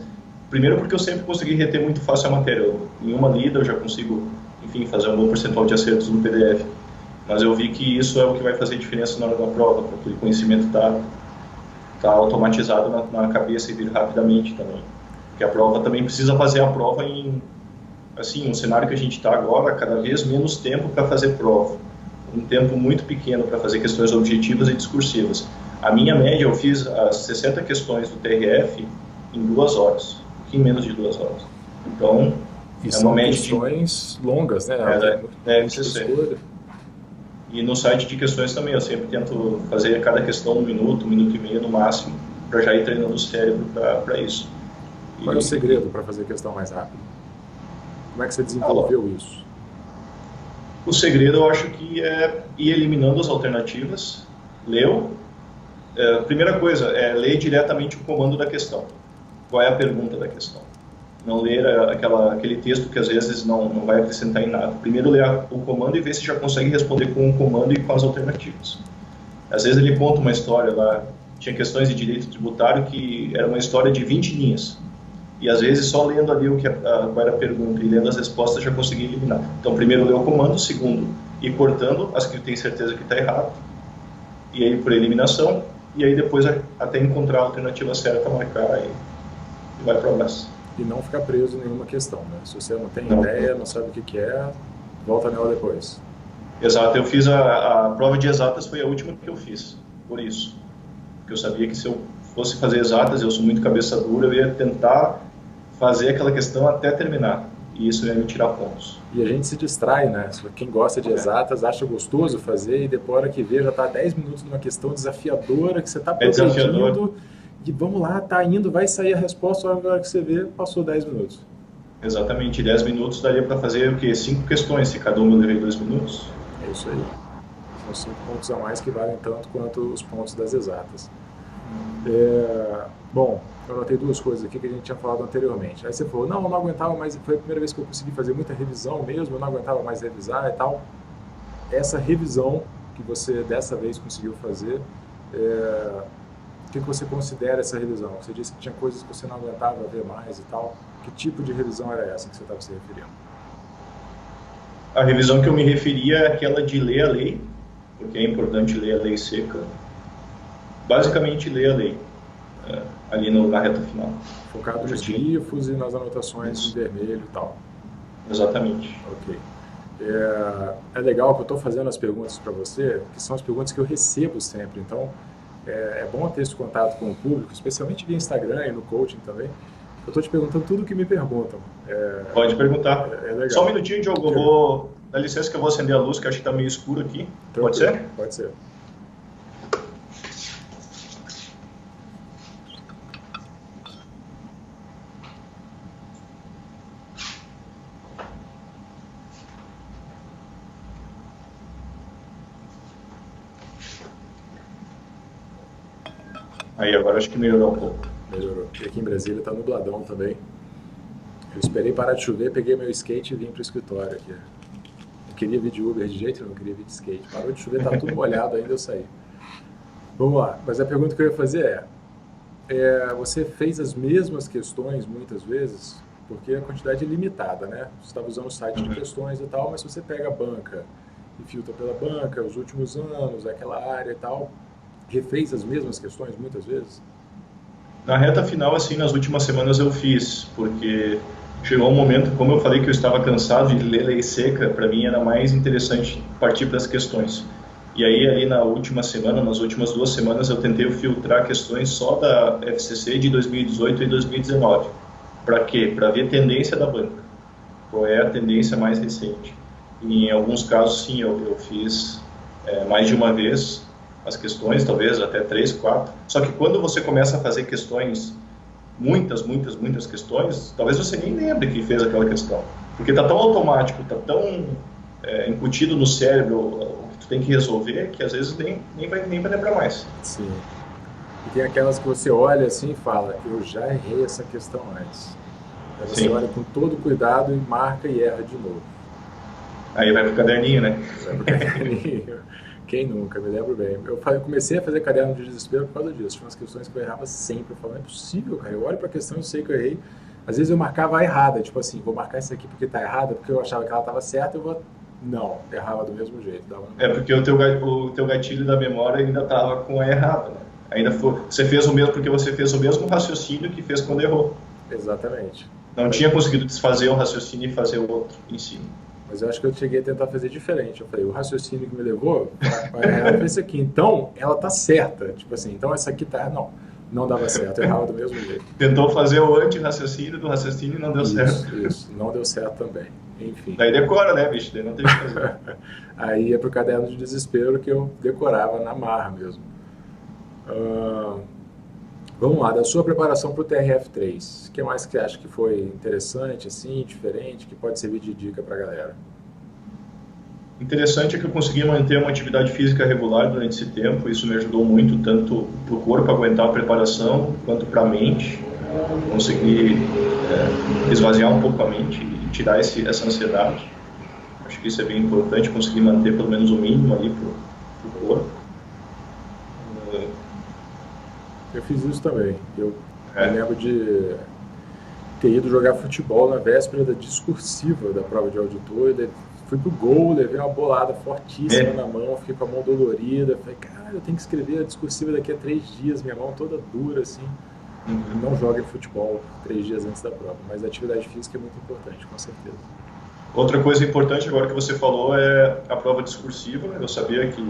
Primeiro porque eu sempre consegui reter muito fácil a matéria. Em uma lida eu já consigo, enfim, fazer um bom percentual de acertos no PDF. Mas eu vi que isso é o que vai fazer diferença na hora da prova, porque o conhecimento está automatizado na cabeça e vir rapidamente também. Porque a prova também precisa fazer a prova em, assim, um cenário que a gente está agora, cada vez menos tempo para fazer prova. Um tempo muito pequeno para fazer questões objetivas e discursivas. A minha média, eu fiz as 60 questões do TRF em 2 horas, um pouquinho menos de 2 horas. Então, é uma média de questões longas, né? MCC. E no site de questões também, eu sempre tento fazer cada questão 1 minuto, 1 minuto e meio no máximo, para já ir treinando o cérebro para isso. Qual é o segredo para fazer questão mais rápido? Como é que você desenvolveu isso? O segredo eu acho que é ir eliminando as alternativas. Leu. Primeira coisa, ler diretamente o comando da questão. Qual é a pergunta da questão? Não ler aquele texto que às vezes não vai acrescentar em nada. Primeiro ler o comando e ver se já consegue responder com o comando e com as alternativas. Às vezes ele conta uma história lá, tinha questões de direito tributário que era uma história de 20 linhas. E às vezes só lendo ali qual era a pergunta e lendo as respostas já conseguia eliminar. Então primeiro ler o comando, segundo ir cortando as que tem certeza que está errado, e aí por eliminação, e aí depois até encontrar a alternativa certa, marcar e vai para o abraço. E não ficar preso em nenhuma questão, né? Se você não tem ideia, não sabe o que é, volta nela depois. Exato, eu fiz a prova de exatas, foi a última que eu fiz, por isso. Porque eu sabia que se eu fosse fazer exatas, eu sou muito cabeça dura, eu ia tentar fazer aquela questão até terminar, e isso ia me tirar pontos. E a gente se distrai, né? Quem gosta de exatas acha gostoso fazer, e depois a hora que vê já está 10 minutos numa questão desafiadora, que você está progredindo. E vamos lá, tá indo, vai sair a resposta, a hora que você vê, passou 10 minutos. Exatamente, 10 minutos daria para fazer o quê? 5 questões, se cada uma levei 2 minutos. É isso aí. São 5 pontos a mais que valem tanto quanto os pontos das exatas. Bom, eu anotei 2 coisas aqui que a gente tinha falado anteriormente. Aí você falou, não, eu não aguentava mais, foi a primeira vez que eu consegui fazer muita revisão mesmo, eu não aguentava mais revisar e tal. Essa revisão que você dessa vez conseguiu fazer, que você considera essa revisão? Você disse que tinha coisas que você não aguentava ver mais e tal. Que tipo de revisão era essa que você estava se referindo? A revisão que eu me referia é aquela de ler a lei, porque é importante ler a lei seca. Basicamente, ler a lei, ali na reta final. Focado nos grifos e nas anotações em vermelho e tal. Exatamente. Ok. É legal que eu estou fazendo as perguntas para você, que são as perguntas que eu recebo sempre. Então, é bom ter esse contato com o público, especialmente via Instagram e no coaching também. Eu estou te perguntando tudo o que me perguntam. Pode perguntar. Legal. Só um minutinho, Diogo. Eu vou... Dá licença que eu vou acender a luz, que acho que está meio escuro aqui. Tranquilo. Pode ser? Pode ser. Aí, agora acho que melhorou um pouco. Melhorou. E aqui em Brasília está nubladão também. Eu esperei parar de chover, peguei meu skate e vim para o escritório aqui. Não queria vir de Uber de jeito nenhum, não queria vir de skate. Parou de chover, tá tudo molhado ainda, eu saí. Vamos lá. Mas a pergunta que eu ia fazer você fez as mesmas questões muitas vezes? Porque a quantidade é limitada, né? Você estava usando o site de questões e tal, mas se você pega a banca e filtra pela banca, os últimos anos, aquela área e tal, refez as mesmas questões muitas vezes? Na reta final, assim, nas últimas semanas eu fiz, porque chegou um momento, como eu falei que eu estava cansado de ler lei seca, para mim era mais interessante partir para as questões. E aí, ali na última semana, nas últimas 2 semanas, eu tentei filtrar questões só da FCC de 2018 e 2019. Para quê? Para ver tendência da banca. Qual é a tendência mais recente. E em alguns casos, sim, eu fiz mais de uma vez as questões, talvez até 3, 4. Só que quando você começa a fazer questões, muitas questões, talvez você nem lembre que fez aquela questão. Porque está tão automático, está tão incutido no cérebro o que tu tem que resolver, que às vezes nem vai lembrar mais. Sim. E tem aquelas que você olha assim e fala, eu já errei essa questão antes. Aí você olha com todo cuidado e marca e erra de novo. Aí vai pro caderninho, né? Vai pro caderninho. Quem nunca, me lembro bem. Eu comecei a fazer caderno de desespero por causa disso. Tinha umas questões que eu errava sempre. Eu falava, não é possível, cara. Eu olho pra questão e sei que eu errei. Às vezes eu marcava a errada. Tipo assim, vou marcar isso aqui porque tá errada, porque eu achava que ela tava certa, eu vou... Não, errava do mesmo jeito. Porque o teu gatilho da memória ainda tava com a errada, né? Ainda você fez o mesmo porque você fez o mesmo raciocínio que fez quando errou. Exatamente. Não tinha conseguido desfazer um raciocínio e fazer o outro em cima. Mas eu acho que eu cheguei a tentar fazer diferente. Eu falei, o raciocínio que me levou para errar foi isso aqui. Então, ela tá certa. Tipo assim, então essa aqui tá... Não dava certo. Eu errava do mesmo jeito. Tentou fazer o anti-raciocínio do raciocínio e não deu certo. Isso. Não deu certo também. Enfim. Daí decora, né, bicho? Daí não tem o que fazer. Aí é pro caderno de desespero que eu decorava na marra mesmo. Vamos lá, da sua preparação para o TRF3, o que mais que você acha que foi interessante, assim, diferente, que pode servir de dica para a galera? Interessante é que eu consegui manter uma atividade física regular durante esse tempo, isso me ajudou muito, tanto para o corpo aguentar a preparação, quanto para a mente. Consegui esvaziar um pouco a mente e tirar essa ansiedade. Acho que isso é bem importante, conseguir manter pelo menos o mínimo ali para o corpo. Eu fiz isso também. Eu me lembro de ter ido jogar futebol na véspera da discursiva da prova de auditor. Fui pro gol, levei uma bolada fortíssima na mão, fiquei com a mão dolorida. Falei, cara, eu tenho que escrever a discursiva daqui a 3 dias, minha mão toda dura, assim. Não jogue futebol 3 dias antes da prova, mas a atividade física é muito importante, com certeza. Outra coisa importante agora que você falou é a prova discursiva. Eu sabia que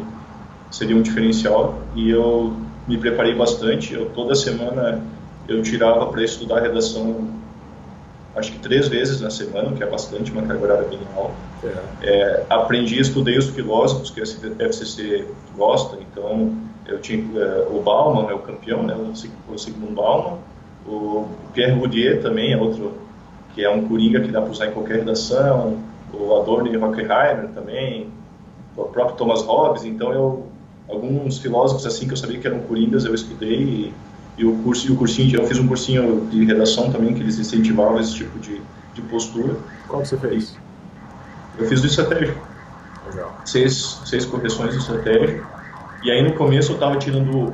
seria um diferencial e eu me preparei bastante. Toda semana eu tirava para estudar redação, acho que 3 vezes na semana, que é bastante, uma carga horária bem alta. Aprendi, estudei os filósofos que a FCC gosta, então eu tinha o Bauman, é o campeão, né, o Zygmunt Bauman, o Pierre Bourdieu também é outro, que é um coringa que dá para usar em qualquer redação, o Adorno e Horkheimer também, o próprio Thomas Hobbes. Então alguns filósofos assim que eu sabia que eram coringas eu estudei e o cursinho, eu fiz um cursinho de redação também que eles incentivavam esse tipo de postura. Qual que você fez? Eu fiz do estratégia. Legal. 6 correções de estratégia. E aí no começo eu estava tirando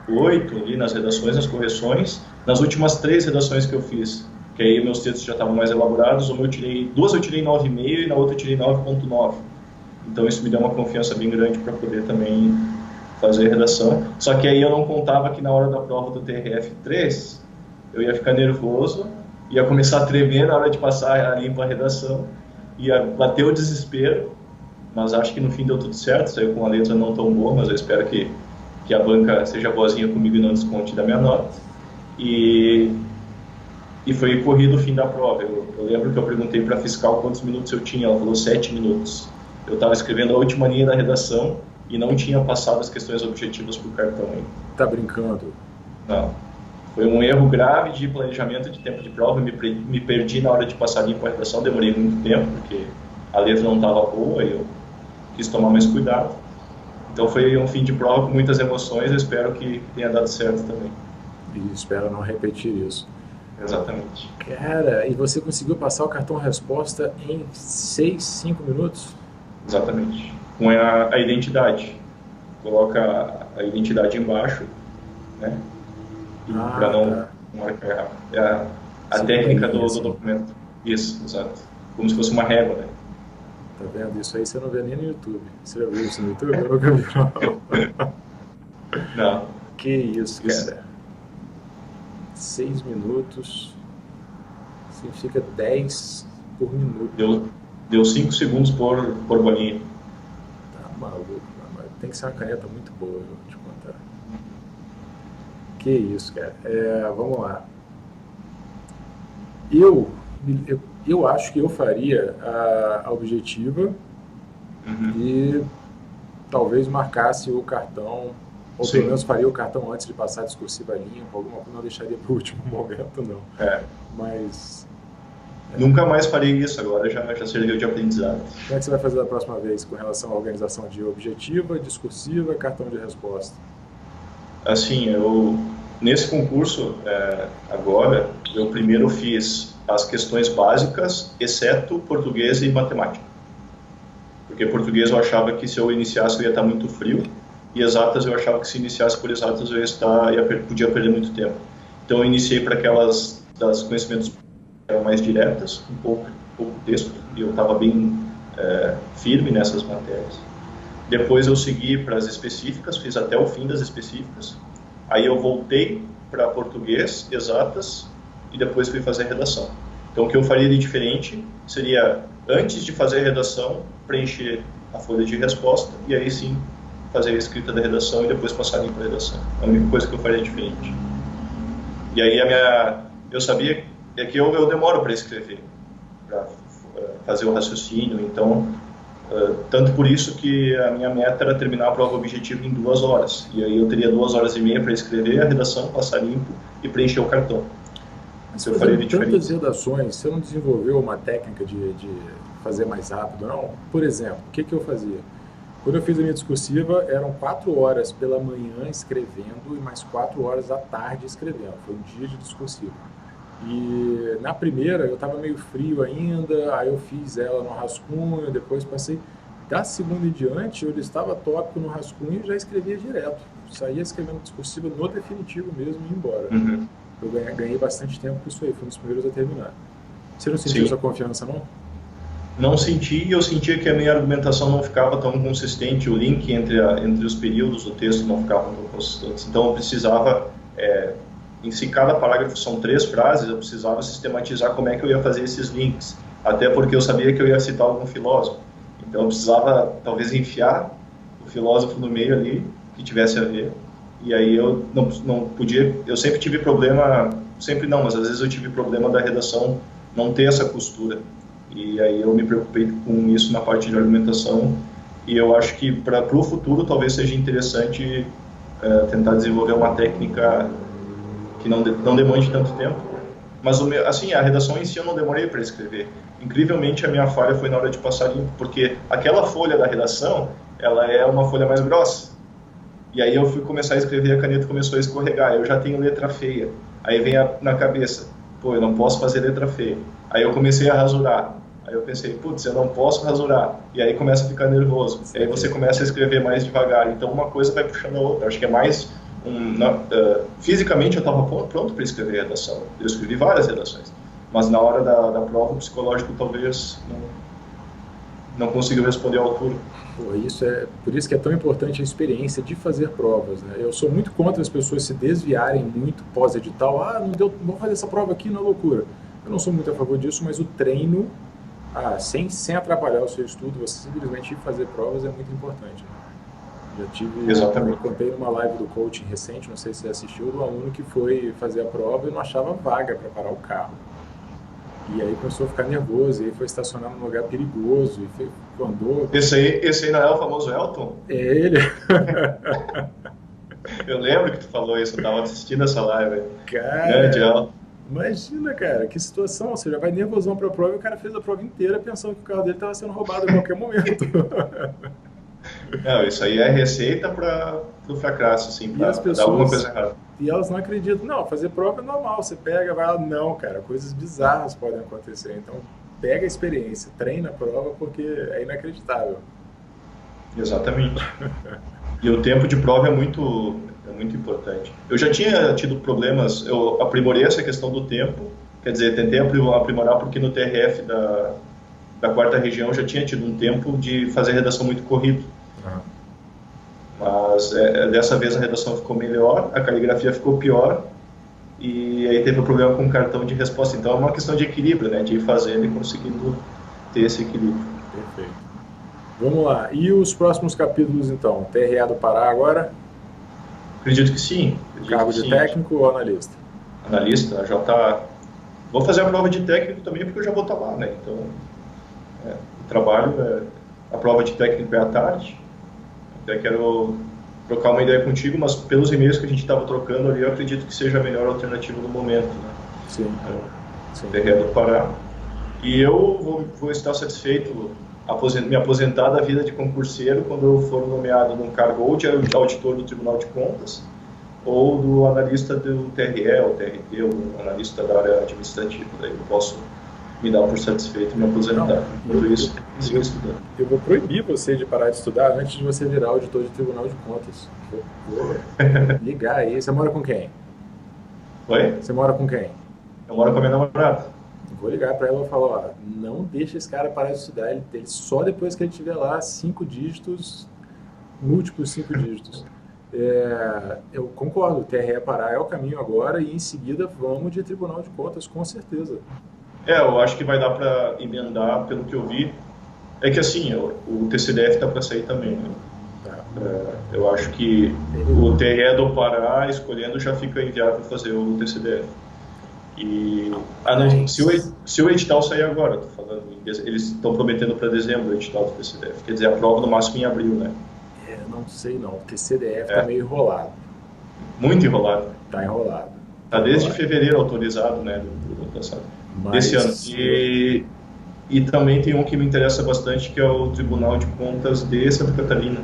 8 ali nas redações, nas correções. Nas últimas 3 redações que eu fiz, que aí meus textos já estavam mais elaborados, duas eu tirei 9,5 e na outra eu tirei 9,9. Então isso me deu uma confiança bem grande para poder também fazer redação. Só que aí eu não contava que na hora da prova do TRF3 eu ia ficar nervoso, ia começar a tremer na hora de passar a limpo a redação, ia bater o desespero, mas acho que no fim deu tudo certo, saiu com uma letra não tão boa, mas eu espero que a banca seja boazinha comigo e não desconte da minha nota. E foi corrido o fim da prova. Eu lembro que eu perguntei para a fiscal quantos minutos eu tinha, ela falou 7 minutos. Eu estava escrevendo a última linha da redação e não tinha passado as questões objetivas para o cartão ainda. Tá brincando? Não. Foi um erro grave de planejamento de tempo de prova, me perdi na hora de passar limpo a redação, demorei muito tempo, porque a letra não estava boa e eu quis tomar mais cuidado. Então foi um fim de prova com muitas emoções, eu espero que tenha dado certo também. E espero não repetir isso. Exatamente. Cara, e você conseguiu passar o cartão resposta em 6, 5 minutos? Exatamente. Com a identidade. Coloca a identidade embaixo, né? Para não marcar. É a técnica do documento. Isso, exato. Como se fosse uma régua, né? Tá vendo? Isso aí você não vê nem no YouTube. Você já viu isso no YouTube? Eu nunca vi, não. Não. Que isso, cara. 6 minutos significa 10 por minuto. Deu 5 segundos por bolinha. Tá maluco, mas tem que ser uma caneta muito boa, eu vou te contar. Que isso, cara. Vamos lá. Eu acho que eu faria a objetiva e talvez marcasse o cartão, ou pelo menos faria o cartão antes de passar a discursiva limpa, alguma coisa, não deixaria para o último momento, não. Mas... Nunca mais farei isso agora, já serviu de aprendizado. Como é que você vai fazer da próxima vez com relação à organização de objetiva, discursiva e cartão de resposta? Assim, nesse concurso, agora, eu primeiro fiz as questões básicas, exceto português e matemática. Porque português eu achava que se eu iniciasse eu ia estar muito frio, e exatas eu achava que se iniciasse por exatas eu podia perder muito tempo. Então eu iniciei para aquelas das conhecimentos eram mais diretas, um pouco texto, e eu estava bem firme nessas matérias. Depois eu segui para as específicas, fiz até o fim das específicas. Aí eu voltei para português, exatas, e depois fui fazer redação. Então o que eu faria de diferente seria, antes de fazer a redação, preencher a folha de resposta, e aí sim fazer a escrita da redação e depois passar para a redação. É a única coisa que eu faria diferente. E aí eu sabia que eu demoro para escrever, para fazer o raciocínio, então tanto por isso que a minha meta era terminar a prova objetiva em 2 horas, e aí eu teria 2 horas e meia para escrever a redação, passar limpo e preencher o cartão. Mas eu faria tantas redações, você não desenvolveu uma técnica de fazer mais rápido, não? Por exemplo, o que eu fazia? Quando eu fiz a minha discursiva, eram 4 horas pela manhã escrevendo e mais 4 horas à tarde escrevendo. Foi um dia de discursiva. E na primeira eu estava meio frio ainda, aí eu fiz ela no rascunho, depois passei. Da segunda em diante eu listava tópico no rascunho e já escrevia direto. Saía escrevendo discursiva no definitivo mesmo e ia embora. Eu ganhei bastante tempo com isso aí, fui um dos primeiros a terminar. Você não sentiu essa confiança, não? Não senti, e eu sentia que a minha argumentação não ficava tão consistente, o link entre os períodos do texto não ficava tão consistente. Então eu precisava, em si cada parágrafo são 3 frases, eu precisava sistematizar como é que eu ia fazer esses links, até porque eu sabia que eu ia citar algum filósofo. Então eu precisava talvez enfiar o filósofo no meio ali, que tivesse a ver, e aí eu não podia, eu sempre tive problema, sempre não, mas às vezes eu tive problema da redação não ter essa costura. E aí eu me preocupei com isso na parte de argumentação, e eu acho que para o futuro talvez seja interessante tentar desenvolver uma técnica que não demande tanto tempo. Mas assim, a redação em si eu não demorei para escrever. Incrivelmente a minha falha foi na hora de passar limpo, porque aquela folha da redação, ela é uma folha mais grossa. E aí eu fui começar a escrever e a caneta começou a escorregar, eu já tenho letra feia. Aí vem na cabeça, eu não posso fazer letra feia. Aí eu comecei a rasurar. Aí eu pensei, putz, eu não posso rasurar. E aí começa a ficar nervoso. E aí você começa a escrever mais devagar. Então uma coisa vai puxando a outra. Acho que é mais fisicamente eu estava pronto para escrever redação. Eu escrevi várias redações, mas na hora da prova o psicológico talvez não conseguiu responder à altura. Pô, por isso que é tão importante a experiência de fazer provas, né? Eu sou muito contra as pessoas se desviarem muito pós-edital. Ah, não deu, vou fazer essa prova aqui na loucura. Eu não sou muito a favor disso, mas o treino, sem atrapalhar o seu estudo, você simplesmente ir fazer provas é muito importante, né? Exatamente. Eu contei numa live do coaching recente, não sei se você assistiu, do aluno que foi fazer a prova e não achava vaga para parar o carro. E aí começou a ficar nervoso, e aí foi estacionar num lugar perigoso, e andou... Esse aí não é o famoso Elton? É ele. Eu lembro que tu falou isso, eu estava assistindo essa live. Grande Elton. Imagina, cara, que situação. Você já vai nervosão pra prova e o cara fez a prova inteira pensando que o carro dele estava sendo roubado a qualquer momento. Não, isso aí é receita para o fracasso, assim, para dar alguma coisa errada. E elas não acreditam. Não, fazer prova é normal. Você pega, vai lá. Não, cara, coisas bizarras podem acontecer. Então, pega a experiência, treina a prova, porque é inacreditável. Exatamente. E o tempo de prova é muito importante. Eu já tinha tido problemas, eu aprimorei essa questão do tempo, quer dizer, tentei aprimorar porque no TRF da quarta região eu já tinha tido um tempo de fazer redação muito corrido. Mas dessa vez a redação ficou melhor, a caligrafia ficou pior, e aí teve um problema com o cartão de resposta. Então é uma questão de equilíbrio, né? De ir fazendo e conseguindo ter esse equilíbrio. Perfeito. Vamos lá. E os próximos capítulos, então? TRA do Pará agora? Acredito que sim. Cargo de técnico ou analista? Analista, já está... Vou fazer a prova de técnico também, porque eu já vou estar lá, né? Então, o trabalho, a prova de técnico é à tarde. Até quero trocar uma ideia contigo, mas pelos e-mails que a gente estava trocando ali, eu acredito que seja a melhor alternativa no momento, né? Sim. TRE do Pará. E eu vou estar satisfeito me aposentar da vida de concurseiro quando eu for nomeado num cargo ou de auditor do Tribunal de Contas ou do analista do TRE, ou TRT, ou analista da área administrativa. Daí eu posso me dar por satisfeito e me aposentar. Por isso, sigo estudando. Eu vou proibir você de parar de estudar antes de você virar auditor de Tribunal de Contas. Vou ligar aí. Você mora com quem? Oi? Você mora com quem? Eu moro com a minha namorada. Vou ligar para ela e falar, ó, não deixa esse cara parar de estudar, ele só depois que ele tiver lá 5 dígitos, múltiplos 5 dígitos. Eu concordo, o TRE Pará é o caminho agora e em seguida vamos de Tribunal de Contas, com certeza. Eu acho que vai dar para emendar, pelo que eu vi. É que assim, o TCDF está para sair também, né? Eu acho que o TRE do Pará, escolhendo, já fica inviável fazer o TCDF. E se o edital sair agora, tô falando, eles estão prometendo para dezembro o edital do TCDF, quer dizer, a prova no máximo em abril, né? Não sei não, o TCDF tá meio enrolado. Muito enrolado. Tá enrolado. Tá desde fevereiro autorizado, né, desse ano. E também tem um que me interessa bastante, que é o Tribunal de Contas de Santa Catarina,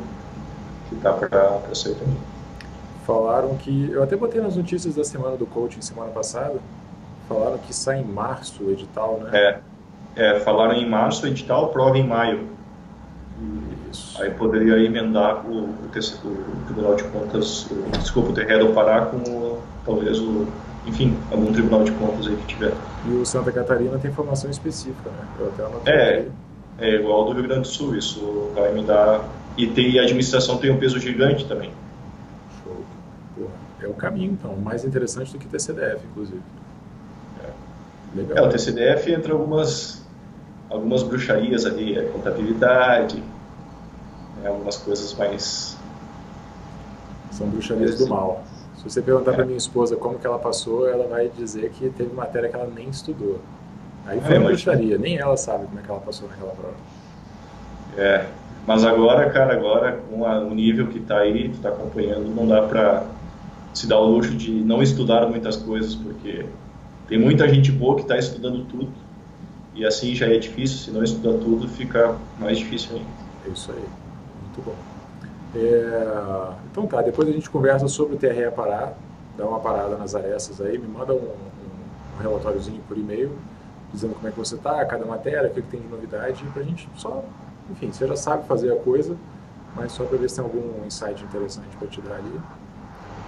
que tá para sair também. Falaram que, eu até botei nas notícias da semana do coaching semana passada, falaram que sai em março o edital, né? Falaram em março o edital, prova em maio. Isso. Aí poderia emendar o Tribunal de Contas, o TRE do Pará com talvez enfim, algum Tribunal de Contas aí que tiver. E o Santa Catarina tem formação específica, né? Eu até anotei é igual ao do Rio Grande do Sul, isso vai me dar... E a administração tem um peso gigante também. Show. Pô, é o caminho, então, mais interessante do que o TCDF, inclusive. Legal. O TCDF entra algumas bruxarias ali, contabilidade, algumas coisas mais... São bruxarias do mal. Se você perguntar para minha esposa como que ela passou, ela vai dizer que teve matéria que ela nem estudou. Aí foi uma bruxaria, nem ela sabe como é que ela passou naquela prova. Mas agora com o nível que está aí, tu está acompanhando, não dá para se dar o luxo de não estudar muitas coisas, porque tem muita gente boa que está estudando tudo, e assim já é difícil, se não estudar tudo, fica mais difícil ainda. É isso aí, muito bom. Então tá, depois a gente conversa sobre o TRE Pará, dá uma parada nas arestas aí, me manda um relatóriozinho por e-mail, dizendo como é que você tá, cada matéria, o que tem de novidade, pra gente só, enfim, você já sabe fazer a coisa, mas só para ver se tem algum insight interessante para te dar ali.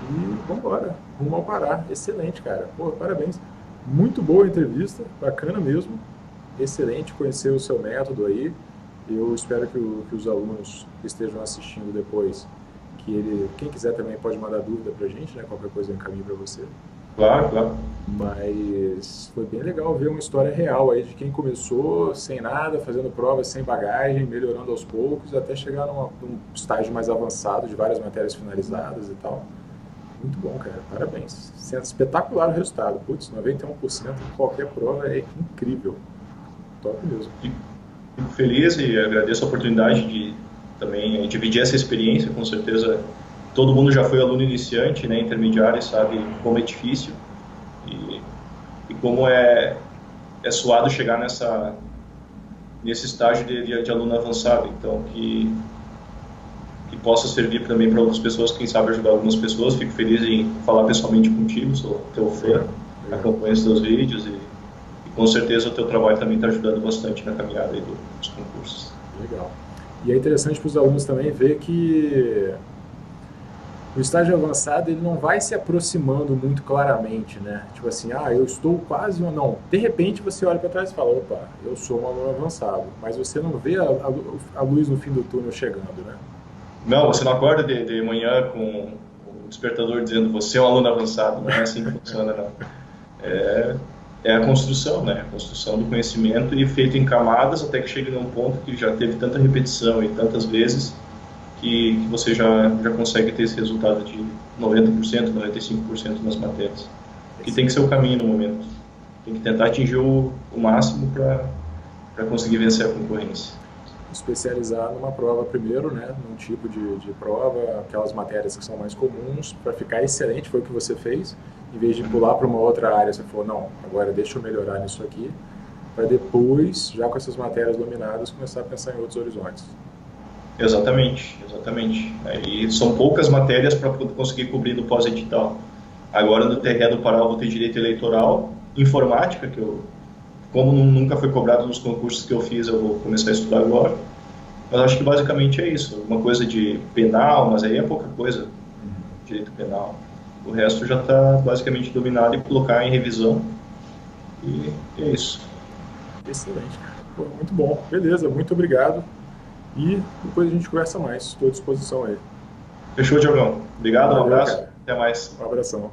E vamos embora, rumo ao Pará. Excelente, cara. Pô, parabéns. Muito boa a entrevista, bacana mesmo. Excelente conhecer o seu método aí. Eu espero que os alunos que estejam assistindo depois, quem quiser também pode mandar dúvida pra gente, né? Qualquer coisa eu encaminho pra você. Claro, claro. Mas foi bem legal ver uma história real aí de quem começou sem nada, fazendo provas sem bagagem, melhorando aos poucos, até chegar num estágio mais avançado de várias matérias finalizadas e tal. Muito bom, cara. Parabéns. Sendo espetacular o resultado. Putz, 91% em qualquer prova é incrível. Top mesmo. Fico feliz e agradeço a oportunidade de também dividir essa experiência. Com certeza, todo mundo já foi aluno iniciante, né, intermediário, e sabe como é difícil e, e como é suado chegar nesse estágio de aluno avançado. Então, que possa servir também para outras pessoas, quem sabe ajudar algumas pessoas. Fico feliz em falar pessoalmente contigo, sou teu fã, acompanho os teus vídeos e com certeza o teu trabalho também está ajudando bastante na caminhada aí dos concursos. Legal. E é interessante para os alunos também ver que o estágio avançado ele não vai se aproximando muito claramente, né? Tipo assim, eu estou quase ou não. De repente você olha para trás e fala, opa, eu sou um aluno avançado, mas você não vê a luz no fim do túnel chegando, né? Não, você não acorda de manhã com o despertador dizendo você é um aluno avançado, não é assim que funciona, não. É a construção, né? A construção do conhecimento e feito em camadas até que chegue num ponto que já teve tanta repetição e tantas vezes que você já consegue ter esse resultado de 90%, 95% nas matérias. Que tem que ser o caminho no momento. Tem que tentar atingir o máximo para conseguir vencer a concorrência. Especializar numa prova primeiro, né? Num tipo de prova, aquelas matérias que são mais comuns, para ficar excelente, foi o que você fez. Em vez de pular para uma outra área, você falou, não, agora deixa eu melhorar nisso aqui, para depois, já com essas matérias dominadas, começar a pensar em outros horizontes. Exatamente, exatamente. E são poucas matérias para conseguir cobrir no pós-edital. Agora no TRE do Pará eu vou ter direito eleitoral, informática, como nunca foi cobrado nos concursos que eu fiz, eu vou começar a estudar agora. Mas acho que basicamente é isso. Uma coisa de penal, mas aí é pouca coisa, direito penal. O resto já está basicamente dominado e colocar em revisão. E é isso. Excelente, cara. Pô, muito bom. Beleza, muito obrigado. E depois a gente conversa mais. Estou à disposição aí. Fechou, Diogão. Obrigado, Valeu, um abraço. cara. Até mais. Um abração.